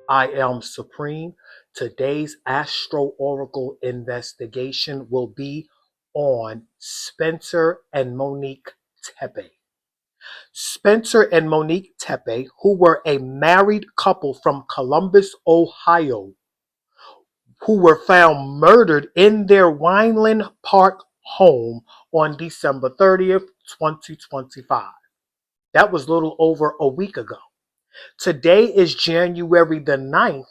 I am Supreme. Today's Astro Oracle investigation will be on Spencer and Monique Tepe. Spencer and Monique Tepe, who were a married couple from Columbus, Ohio, who were found murdered in their Wineland Park home on December 30th, 2025. That was a little over a week ago. Today is January the 9th,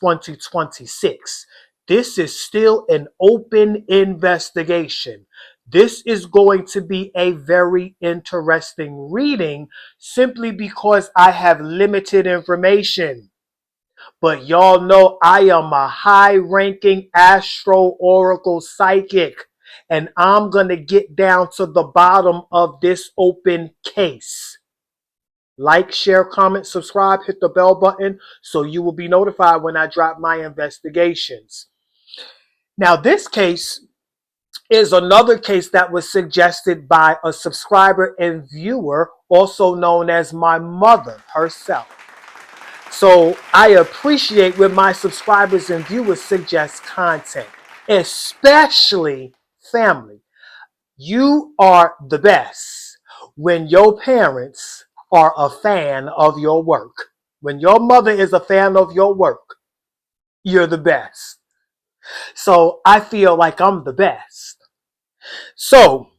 2026. This is still an open investigation. This is going to be a very interesting reading simply because I have limited information. But y'all know I am a high-ranking Astro Oracle psychic, and I'm going to get down to the bottom of this open case. Like, share, comment, subscribe, hit the bell button so you will be notified when I drop my investigations. Now, this case is another case that was suggested by a subscriber and viewer, also known as my mother herself. So I appreciate when my subscribers and viewers suggest content, especially family. You are the best when your parents are a fan of your work. When your mother is a fan of your work, you're the best. So I feel like I'm the best. So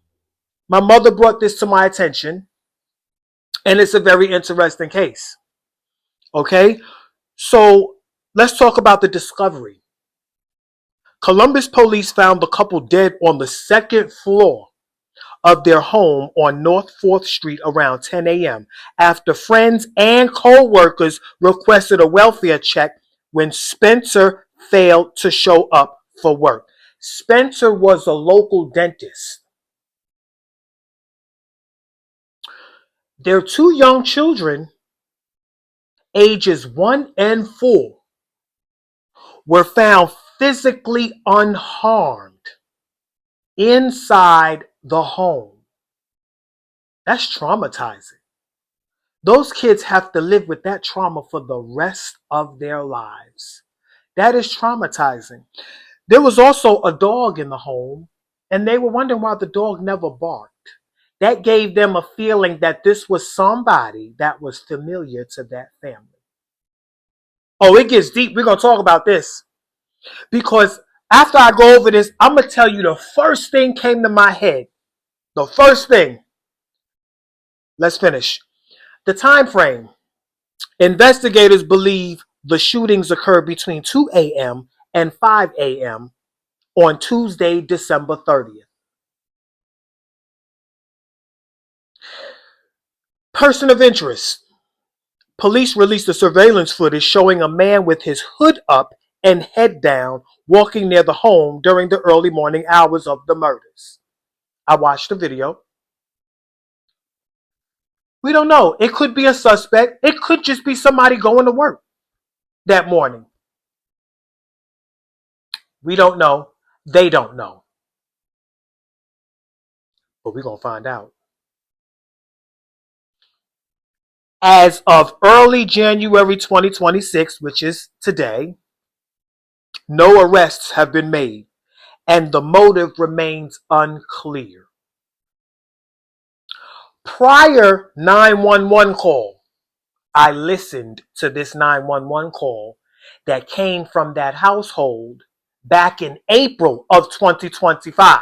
my mother brought this to my attention, and it's a very interesting case. Okay? So let's talk about the discovery. Columbus police found the couple dead on the second floor of their home on North 4th Street around 10 a.m. after friends and co-workers requested a welfare check when Spencer failed to show up for work. Spencer was a local dentist. Their two young children, ages 1 and 4, were found physically unharmed inside the home. That's traumatizing. Those kids have to live with that trauma for the rest of their lives. That is traumatizing. There was also a dog in the home, and they were wondering why the dog never barked. That gave them a feeling that this was somebody that was familiar to that family. Oh, it gets deep. We're going to talk about this. Because after I go over this, I'm going to tell you the first thing came to my head. The first thing. Let's finish. The time frame. Investigators believe the shootings occurred between 2 a.m. and 5 a.m. on Tuesday, December 30th. Person of interest. Police released the surveillance footage showing a man with his hood up and head down walking near the home during the early morning hours of the murders. I watched the video. We don't know. It could be a suspect. It could just be somebody going to work that morning. We don't know. They don't know. But we're going to find out. As of early January 2026, which is today, no arrests have been made, and the motive remains unclear. Prior 911 call, I listened to this 911 call that came from that household back in April of 2025,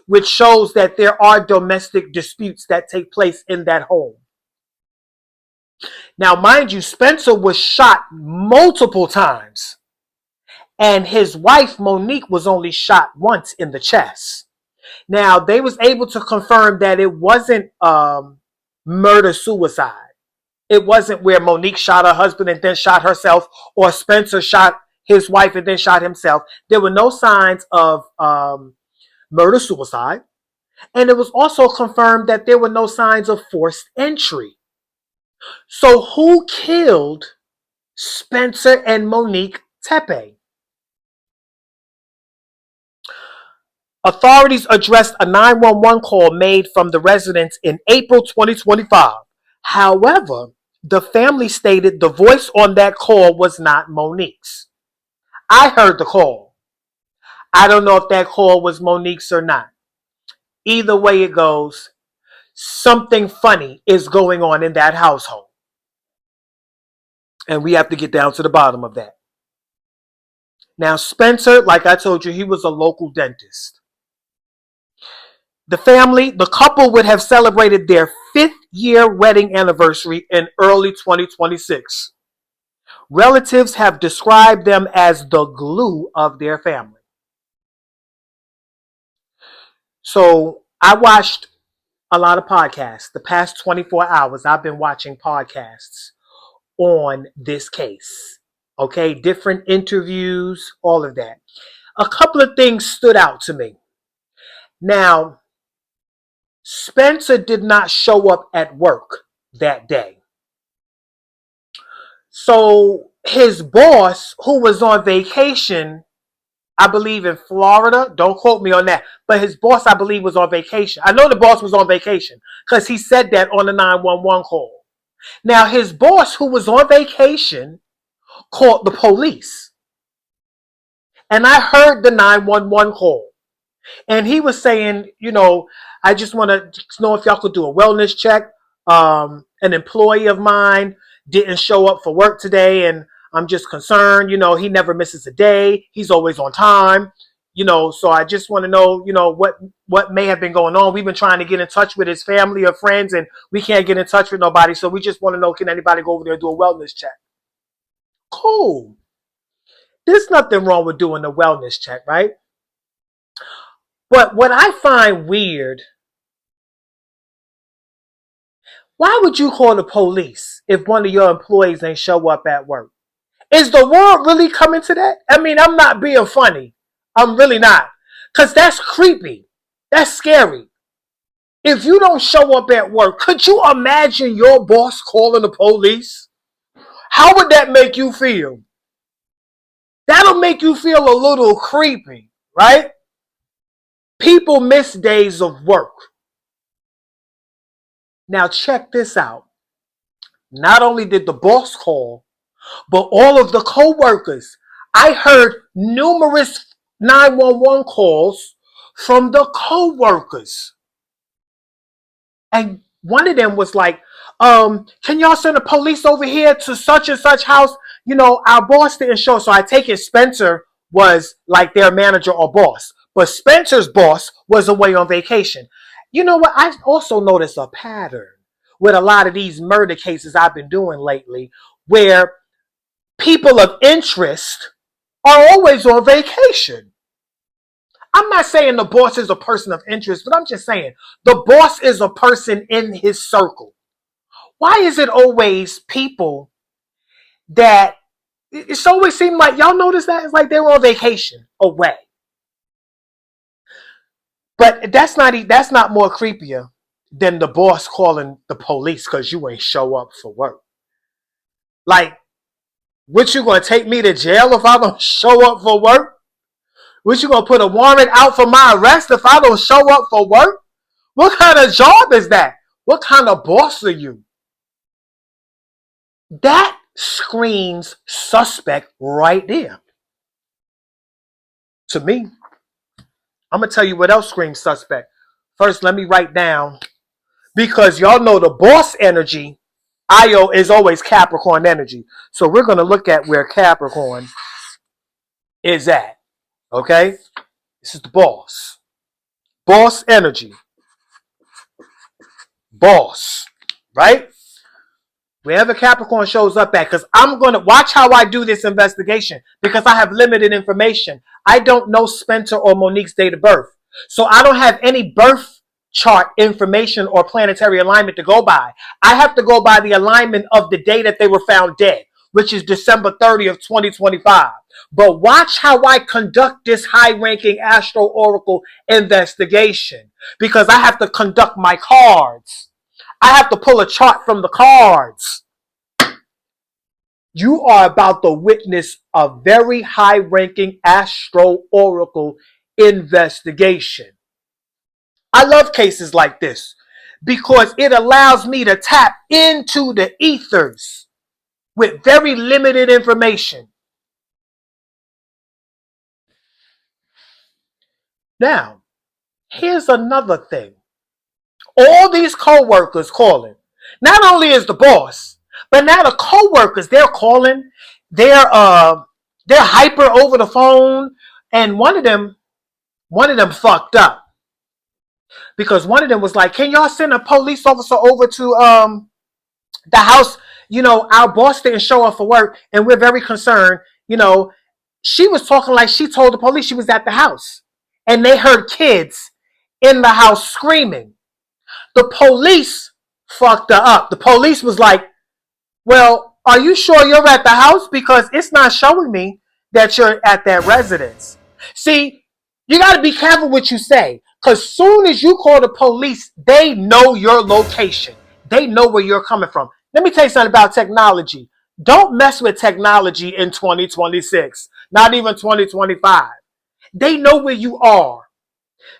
which shows that there are domestic disputes that take place in that home. Now, mind you, Spencer was shot multiple times, and his wife, Monique, was only shot once in the chest. Now, they was able to confirm that it wasn't murder-suicide. It wasn't where Monique shot her husband and then shot herself, or Spencer shot his wife and then shot himself. There were no signs of murder-suicide. And it was also confirmed that there were no signs of forced entry. So who killed Spencer and Monique Tepe? Authorities addressed a 911 call made from the residence in April 2025. However, The family stated the voice on that call was not Monique's. I heard the call. I don't know if that call was Monique's or not. Either way it goes, something funny is going on in that household. And we have to get down to the bottom of that. Now, Spencer, like I told you, he was a local dentist. The couple would have celebrated their 5th-year wedding anniversary in early 2026. Relatives have described them as the glue of their family. So I watched a lot of podcasts. The past 24 hours, I've been watching podcasts on this case. Okay, different interviews, all of that. A couple of things stood out to me. Now, Spencer did not show up at work that day. So his boss, who was on vacation, I believe in Florida, don't quote me on that, but his boss, I believe, was on vacation. I know the boss was on vacation because he said that on the 911 call. Now, his boss, who was on vacation, called the police. And I heard the 911 call. And he was saying, I just want to know if y'all could do a wellness check. An employee of mine didn't show up for work today, and I'm just concerned. He never misses a day. He's always on time. So I just want to know, what may have been going on. We've been trying to get in touch with his family or friends, and we can't get in touch with nobody. So we just want to know, can anybody go over there and do a wellness check? Cool. There's nothing wrong with doing a wellness check, right? But what I find weird, why would you call the police if one of your employees ain't show up at work? Is the world really coming to that? I mean, I'm not being funny. I'm really not. Because that's creepy. That's scary. If you don't show up at work, could you imagine your boss calling the police? How would that make you feel? That'll make you feel a little creepy, right? People miss days of work. Now check this out. Not only did the boss call, but all of the co-workers. I heard numerous 911 calls from the co-workers. And one of them was like, can y'all send the police over here to such and such house? Our boss didn't show. So I take it Spencer was like their manager or boss. But Spencer's boss was away on vacation. You know what? I also noticed a pattern with a lot of these murder cases I've been doing lately, where people of interest are always on vacation. I'm not saying the boss is a person of interest, but I'm just saying the boss is a person in his circle. Why is it always people that it's always seemed like, y'all notice that? It's like they were on vacation away. But that's not more creepier than the boss calling the police because you ain't show up for work. Like, what, you gonna take me to jail if I don't show up for work? What, you gonna put a warrant out for my arrest if I don't show up for work? What kind of job is that? What kind of boss are you? That screams suspect right there. To me, I'm gonna tell you what else screams suspect. First, let me write down, because y'all know the boss energy, Io, is always Capricorn energy. So we're gonna look at where Capricorn is at. Okay? This is the boss. Boss energy. Boss. Right? Wherever Capricorn shows up at, because I'm going to watch how I do this investigation, because I have limited information. I don't know Spencer or Monique's date of birth. So I don't have any birth chart information or planetary alignment to go by. I have to go by the alignment of the day that they were found dead, which is December 30th, 2025. But watch how I conduct this high-ranking Astro Oracle investigation, because I have to conduct my cards. I have to pull a chart from the cards. You are about to witness a very high-ranking Astro Oracle investigation. I love cases like this because it allows me to tap into the ethers with very limited information. Now, here's another thing. All these co-workers calling. Not only is the boss, but now the co-workers, they're calling. They're hyper over the phone. And one of them fucked up. Because one of them was like, can y'all send a police officer over to the house? Our boss didn't show up for work and we're very concerned. She was talking like she told the police she was at the house. And they heard kids in the house screaming. The police fucked her up. The police was like, well, are you sure you're at the house? Because it's not showing me that you're at that residence. See, you got to be careful what you say. Because soon as you call the police, they know your location. They know where you're coming from. Let me tell you something about technology. Don't mess with technology in 2026. Not even 2025. They know where you are.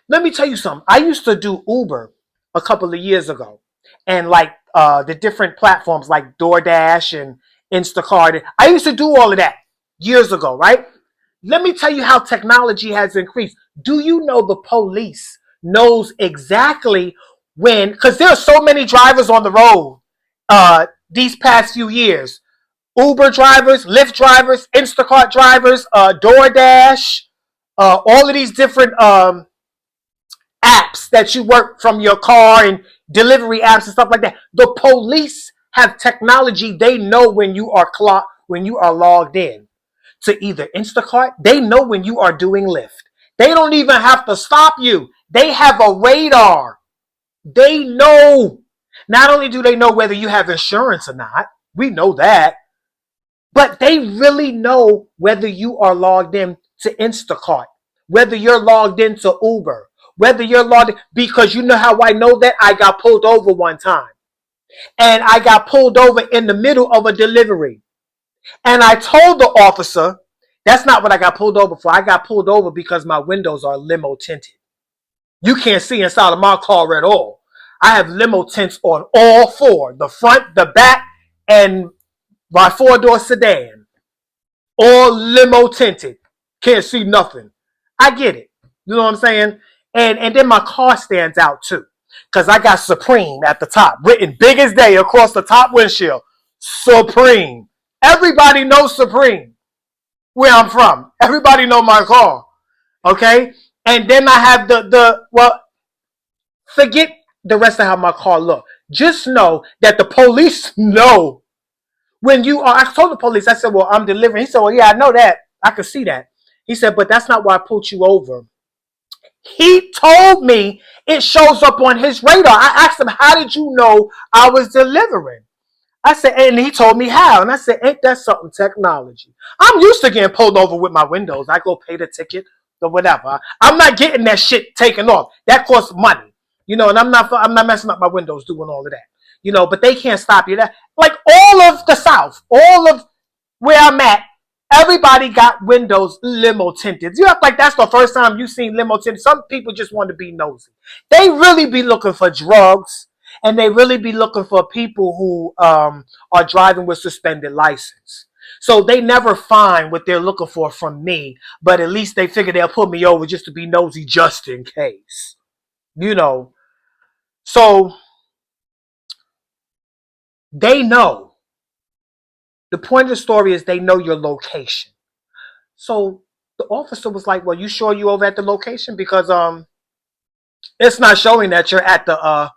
Let me tell you something. I used to do Uber a couple of years ago. And like the different platforms like DoorDash and Instacart. I used to do all of that years ago, right? Let me tell you how technology has increased. Do you know the police knows exactly when, because there are so many drivers on the road these past few years. Uber drivers, Lyft drivers, Instacart drivers, DoorDash, all of these different apps that you work from your car and delivery apps and stuff like that. The police have technology. They know when you are logged in to either Instacart. They know when you are doing Lyft. They don't even have to stop you. They have a radar. They know. Not only do they know whether you have insurance or not, we know that, but they really know whether you are logged in to Instacart, whether you're logged into Uber, whether you're logged in, because you know how I know that? I got pulled over one time. And I got pulled over in the middle of a delivery. And I told the officer, that's not what I got pulled over for. I got pulled over because my windows are limo tinted. You can't see inside of my car at all. I have limo tints on all four, the front, the back, and my four-door sedan. All limo tinted. Can't see nothing. I get it. You know what I'm saying? And then my car stands out too. Because I got Supreme at the top, written big as day across the top windshield. Supreme. Everybody knows Supreme. Where I'm from. Everybody know my car. Okay? And then I have well, forget the rest of how my car look. Just know that the police know when you are. I told the police, I said, well, I'm delivering. He said, well, yeah, I know that. I can see that. He said, but that's not why I pulled you over. He told me it shows up on his radar. I asked him, how did you know I was delivering? I said, and he told me how. And I said, ain't that something technology? I'm used to getting pulled over with my windows. I go pay the ticket or whatever. I'm not getting that shit taken off. That costs money. And I'm not messing up my windows doing all of that. But they can't stop you. That like all of the South, all of where I'm at, everybody got windows limo tinted. You act like that's the first time you've seen limo tinted. Some people just want to be nosy. They really be looking for drugs, and they really be looking for people who are driving with suspended license. So they never find what they're looking for from me, but at least they figure they'll put me over just to be nosy just in case. So they know. The point of the story is they know your location. So the officer was like, well, you sure you over at the location? Because it's not showing that you're at the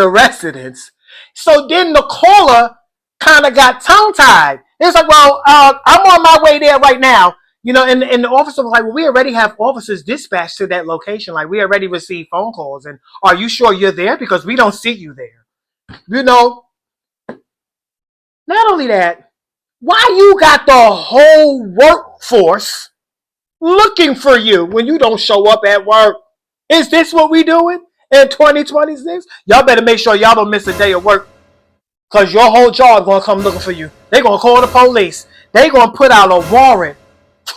residence. So then the caller kind of got tongue-tied. It's like, well, I'm on my way there right now. And the officer was like, well, we already have officers dispatched to that location. Like, we already received phone calls. And are you sure you're there? Because we don't see you there. Not only that, why you got the whole workforce looking for you when you don't show up at work? Is this what we doing in 2026? Y'all better make sure y'all don't miss a day of work, because your whole job going to come looking for you. They're going to call the police. They're going to put out a warrant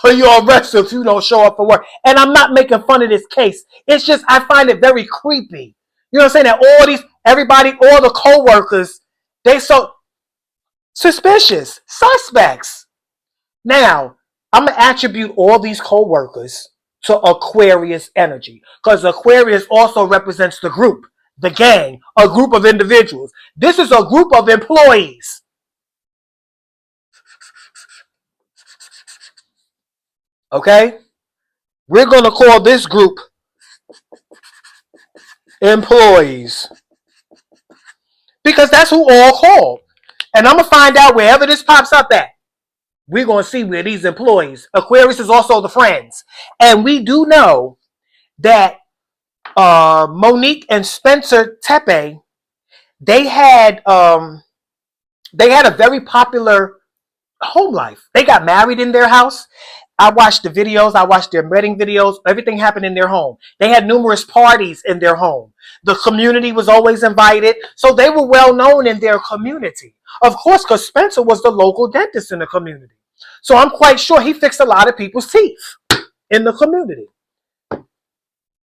for your arrest if you don't show up for work. And I'm not making fun of this case. It's just I find it very creepy. You know what I'm saying? That everybody, all the co-workers, they so suspicious, suspects. Now, I'm going to attribute all these co-workers to Aquarius energy, because Aquarius also represents the group, the gang, a group of individuals. This is a group of employees. Okay? We're going to call this group employees, because that's who all called. And I'm going to find out wherever this pops up at. We're going to see where these employees. Aquarius is also the friends. And we do know that Monique and Spencer Tepe, they had a very popular home life. They got married in their house. I watched the videos. I watched their wedding videos. Everything happened in their home. They had numerous parties in their home. The community was always invited. So they were well known in their community. Of course, because Spencer was the local dentist in the community. So I'm quite sure he fixed a lot of people's teeth in the community.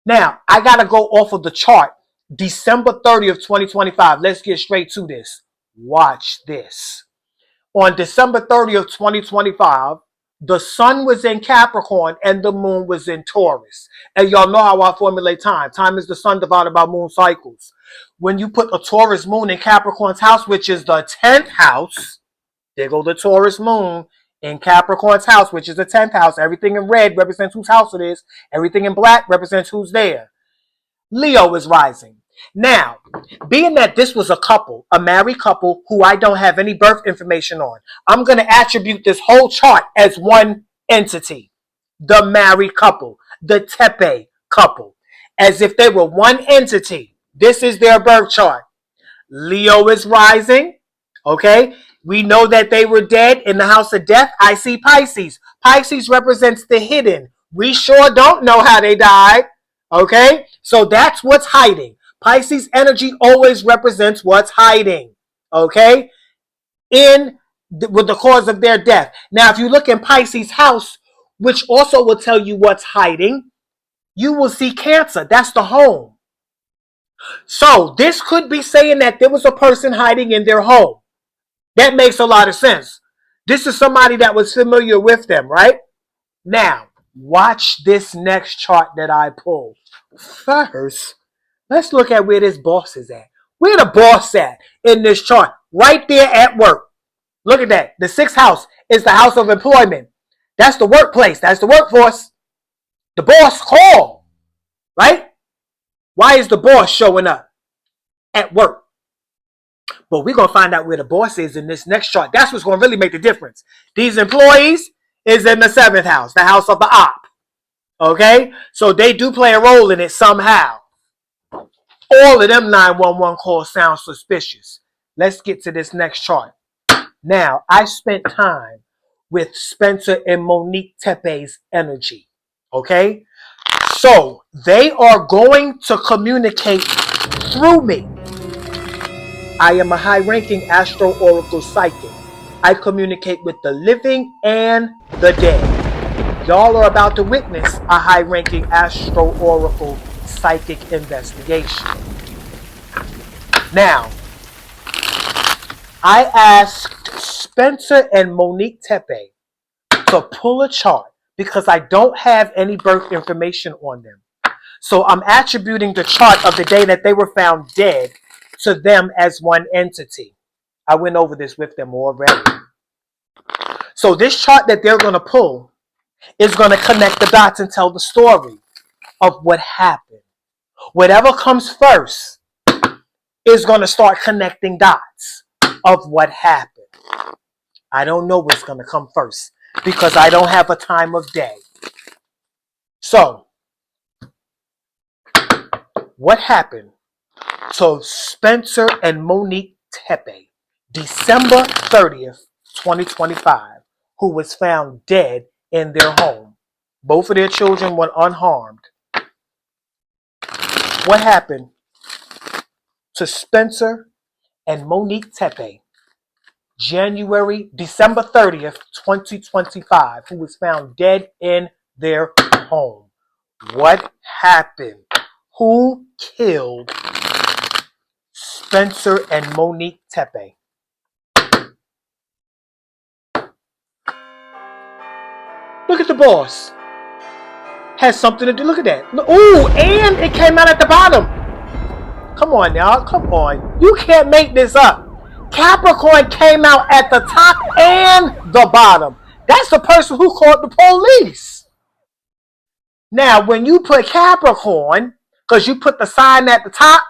Now, I got to go off of the chart. December 30th, 2025. Let's get straight to this. Watch this. On December 30th, 2025, the sun was in Capricorn and the moon was in Taurus. And y'all know how I formulate time. Time is the sun divided by moon cycles. When you put a Taurus moon in Capricorn's house, which is the 10th house, there go the Taurus moon in Capricorn's house, which is the 10th house. Everything in red represents whose house it is. Everything in black represents who's there. Leo is rising. Now, being that this was a couple, a married couple who I don't have any birth information on, I'm going to attribute this whole chart as one entity. The married couple, the Tepe couple, as if they were one entity. This is their birth chart. Leo is rising. Okay. We know that they were dead in the house of death. I see Pisces. Pisces represents the hidden. We sure don't know how they died. Okay. So that's what's hiding. Pisces energy always represents what's hiding. Okay. With the cause of their death. Now, if you look in Pisces house, which also will tell you what's hiding, you will see Cancer. That's the home. So this could be saying that there was a person hiding in their home. That makes a lot of sense. This is somebody that was familiar with them, right? Now, watch this next chart that I pulled. First, let's look at where this boss is at. Where the boss at in this chart? Right there at work. Look at that. The 6th house is the house of employment. That's the workplace. That's the workforce. The boss called, right? Why is the boss showing up at work? But we're going to find out where the boss is in this next chart. That's what's going to really make the difference. These employees is in the 7th house, the house of the op. Okay? So they do play a role in it somehow. All of them 911 calls sound suspicious. Let's get to this next chart. Now, I spent time with Spencer and Monique Tepe's energy. Okay? So they are going to communicate through me. I am a high-ranking Astro Oracle psychic. I communicate with the living and the dead. Y'all are about to witness a high-ranking Astro Oracle psychic investigation. Now, I asked Spencer and Monique Tepe to pull a chart because I don't have any birth information on them. So I'm attributing the chart of the day that they were found dead to them as one entity. I went over this with them already. So this chart that they're going to pull is going to connect the dots and tell the story of what happened. Whatever comes first is going to start connecting dots of what happened. I don't know what's going to come first because I don't have a time of day. So, what happened to Spencer and Monique Tepe, December 30th, 2025, who was found dead in their home? Both of their children were unharmed. What happened to Spencer and Monique Tepe, December 30th, 2025, who was found dead in their home? What happened? Who killed Spencer and Monique Tepe. Look at the boss. Has something to do. Look at that. Ooh, and it came out at the bottom. Come on, y'all. Come on. You can't make this up. Capricorn came out at the top and the bottom. That's the person who called the police. Now, when you put Capricorn, because you put the sign at the top,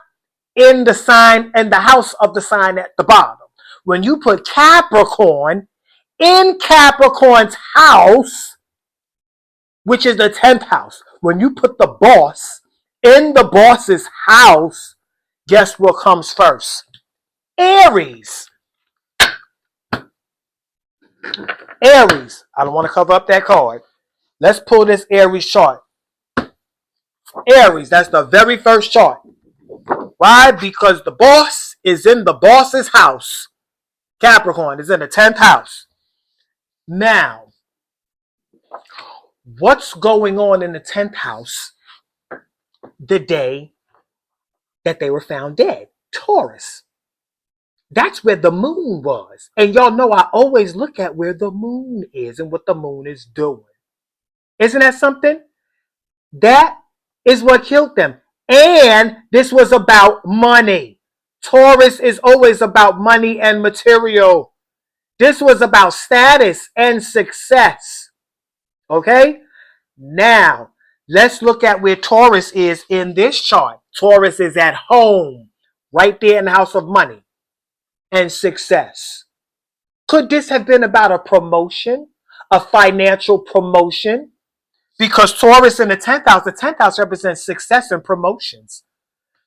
in the sign and the house of the sign at the bottom. When you put Capricorn in Capricorn's house, which is the 10th house, when you put the boss in the boss's house, guess what comes first? Aries. Aries. I don't want to cover up that card. Let's pull this Aries chart. Aries, that's the very first chart. Why? Because the boss is in the boss's house. Capricorn is in the 10th house. Now, what's going on in the 10th house the day that they were found dead? Taurus. That's where the moon was. And y'all know I always look at where the moon is and what the moon is doing. Isn't that something? That is what killed them. And this was about money. Taurus is always about money and material. This was about status and success. Okay? Now, let's look at where Taurus is in this chart. Taurus is at home, right there in the house of money and success. Could this have been about a promotion, a financial promotion? Because Taurus in the 10th house represents success and promotions.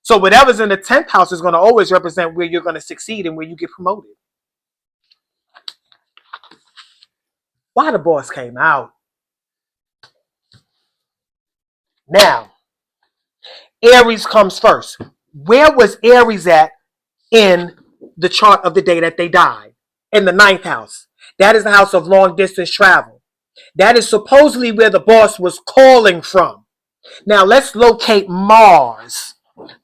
So whatever's in the 10th house is going to always represent where you're going to succeed and where you get promoted. Why the boss came out? Now, Aries comes first. Where was Aries at in the chart of the day that they died? In the 9th house. That is the house of long distance travel. That is supposedly where the boss was calling from. Now let's locate Mars,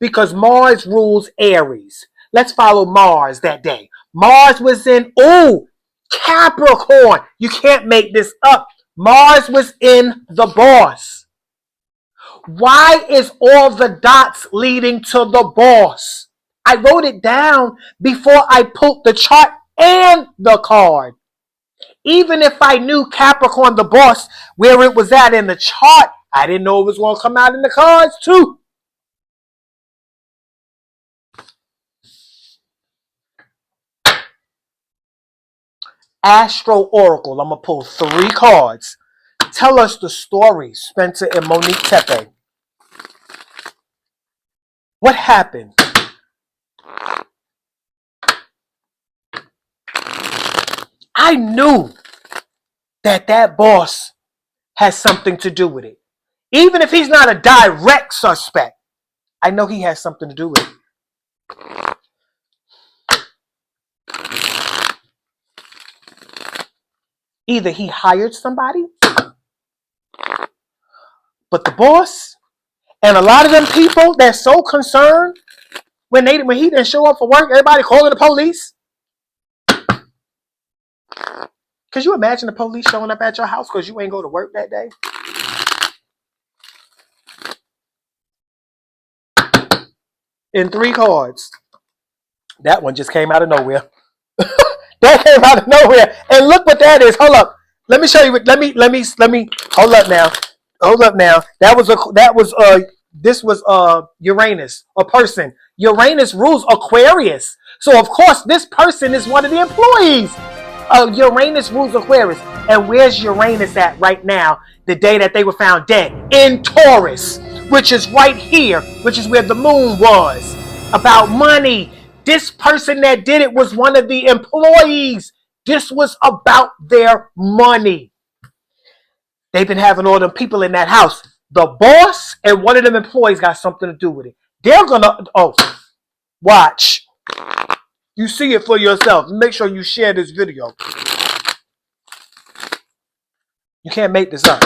because Mars rules Aries. Let's follow Mars that day. Mars was in, Capricorn. You can't make this up. Mars was in the boss. Why is all the dots leading to the boss? I wrote it down before I pulled the chart and the card. Even if I knew Capricorn, the boss, where it was at in the chart, I didn't know it was going to come out in the cards too. Astro Oracle. I'm going to pull 3 cards. Tell us the story, Spencer and Monique Tepe. What happened? I knew that boss has something to do with it. Even if he's not a direct suspect, I know he has something to do with it. Either he hired somebody, but the boss and a lot of them people, they're so concerned when he didn't show up for work, everybody calling the police. Could you imagine the police showing up at your house because you ain't go to work that day? In 3 cards. That one just came out of nowhere. That came out of nowhere. And look what that is. Hold up. Let me show you. Let me hold up now. Hold up now. This was Uranus, a person. Uranus rules Aquarius. So of course this person is one of the employees. Uranus rules Aquarius. And where's Uranus at right now, the day that they were found dead? In Taurus, which is right here, which is where the moon was. About money. This person that did it was one of the employees. This was about their money. They've been having all them people in that house. The boss and one of them employees got something to do with it. They're gonna, watch. You see it for yourself. Make sure you share this video. You can't make this up.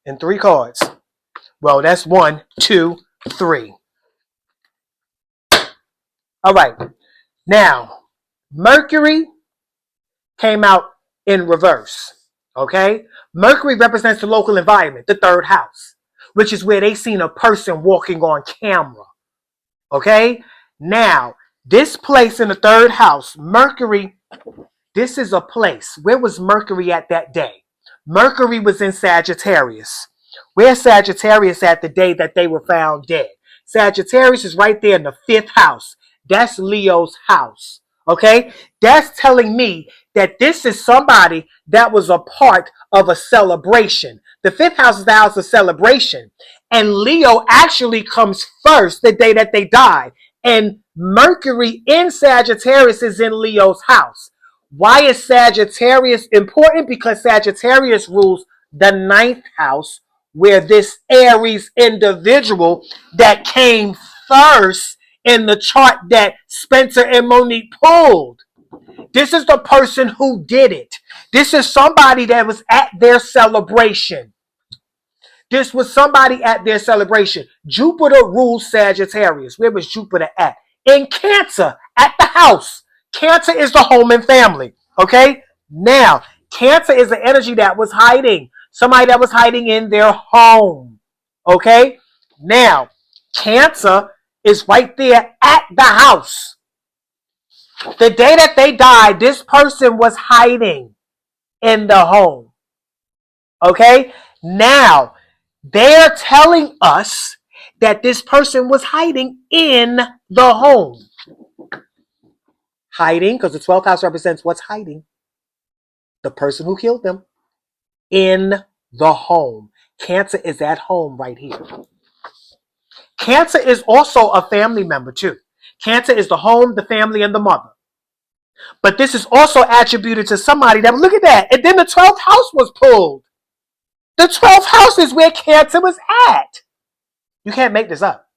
In 3 cards. Well, that's 1, 2, 3. All right. Now, Mercury came out in reverse. Okay? Mercury represents the local environment, the third house, which is where they seen a person walking on camera. Okay? Now, this place in the third house, Mercury, this is a place. Where was Mercury at that day? Mercury was in Sagittarius. Where's Sagittarius at the day that they were found dead? Sagittarius is right there in the fifth house. That's Leo's house. Okay? That's telling me that this is somebody that was a part of a celebration. The fifth house is the house of celebration. And Leo actually comes first the day that they died. And Mercury in Sagittarius is in Leo's house. Why is Sagittarius important? Because Sagittarius rules the ninth house, where this Aries individual that came first in the chart that Spencer and Monique pulled. This is the person who did it. This is somebody that was at their celebration. This was somebody at their celebration. Jupiter rules Sagittarius. Where was Jupiter at? In Cancer, at the house. Cancer is the home and family. Okay? Now, Cancer is the energy that was hiding. Somebody that was hiding in their home. Okay? Now, Cancer is right there at the house. The day that they died, this person was hiding in the home. Okay? Now, they're telling us that this person was hiding in the home. Hiding, because the 12th house represents what's hiding. The person who killed them. In the home. Cancer is at home right here. Cancer is also a family member too. Cancer is the home, the family, and the mother. But this is also attributed to somebody that, look at that. And then the 12th house was pulled. The 12th house is where Cancer was at. You can't make this up.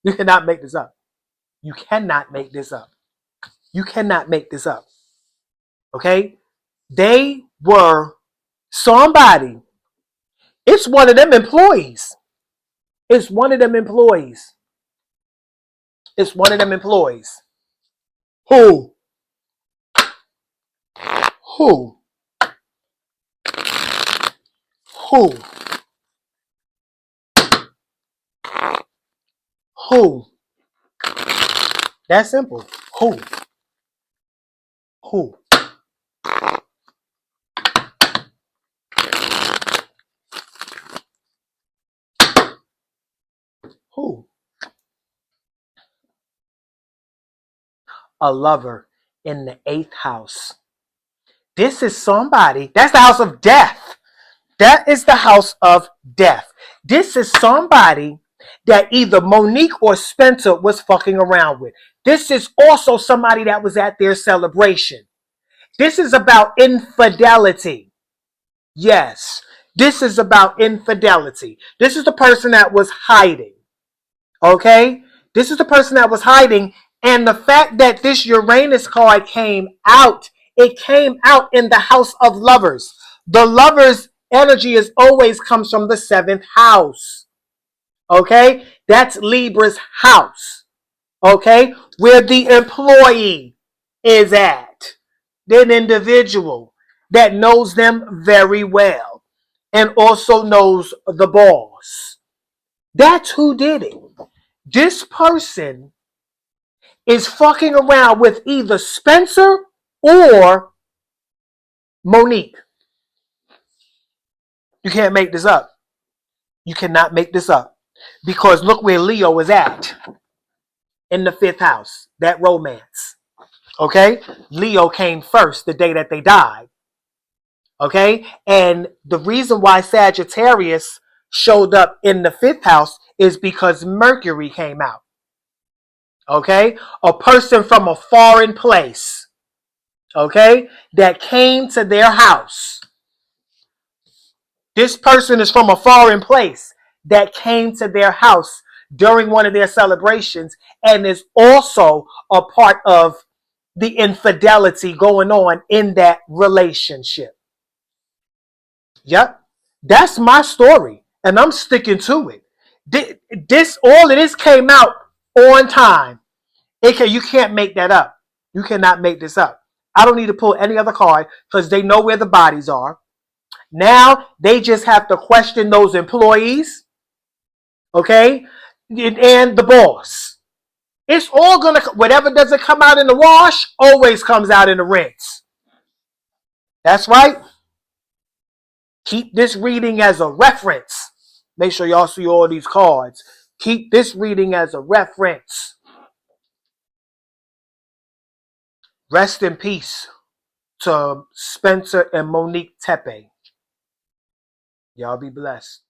You cannot make this up. You cannot make this up. You cannot make this up. Okay? They were somebody. It's one of them employees. It's one of them employees. It's one of them employees. Who? Who? Who? Who? That's simple. Who? Who? Who? A lover in the 8th house. This is somebody, that's the house of death. That is the house of death. This is somebody that either Monique or Spencer was fucking around with. This is also somebody that was at their celebration. This is about infidelity. Yes, this is about infidelity. This is the person that was hiding. Okay? This is the person that was hiding. And the fact that this Uranus card came out, it came out in the house of lovers. The lovers' energy is always comes from the 7th house. Okay? That's Libra's house. Okay? Where the employee is at. An individual that knows them very well and also knows the boss. That's who did it. This person is fucking around with either Spencer or Monique. You can't make this up. You cannot make this up. Because look where Leo is at. In the 5th house. That romance. Okay? Leo came first the day that they died. Okay? And the reason why Sagittarius showed up in the 5th house is because Mercury came out. Okay? A person from a foreign place. Okay? That came to their house. This person is from a foreign place that came to their house during one of their celebrations and is also a part of the infidelity going on in that relationship. Yep. That's my story. And I'm sticking to it. All of this came out on time. You can't make that up. You cannot make this up. I don't need to pull any other card because they know where the bodies are. Now they just have to question those employees, okay, and the boss. It's all gonna, whatever doesn't come out in the wash always comes out in the rinse. That's right. Keep this reading as a reference. Make sure y'all see all these cards. Keep this reading as a reference. Rest in peace to Spencer and Monique Tepe. Y'all be blessed.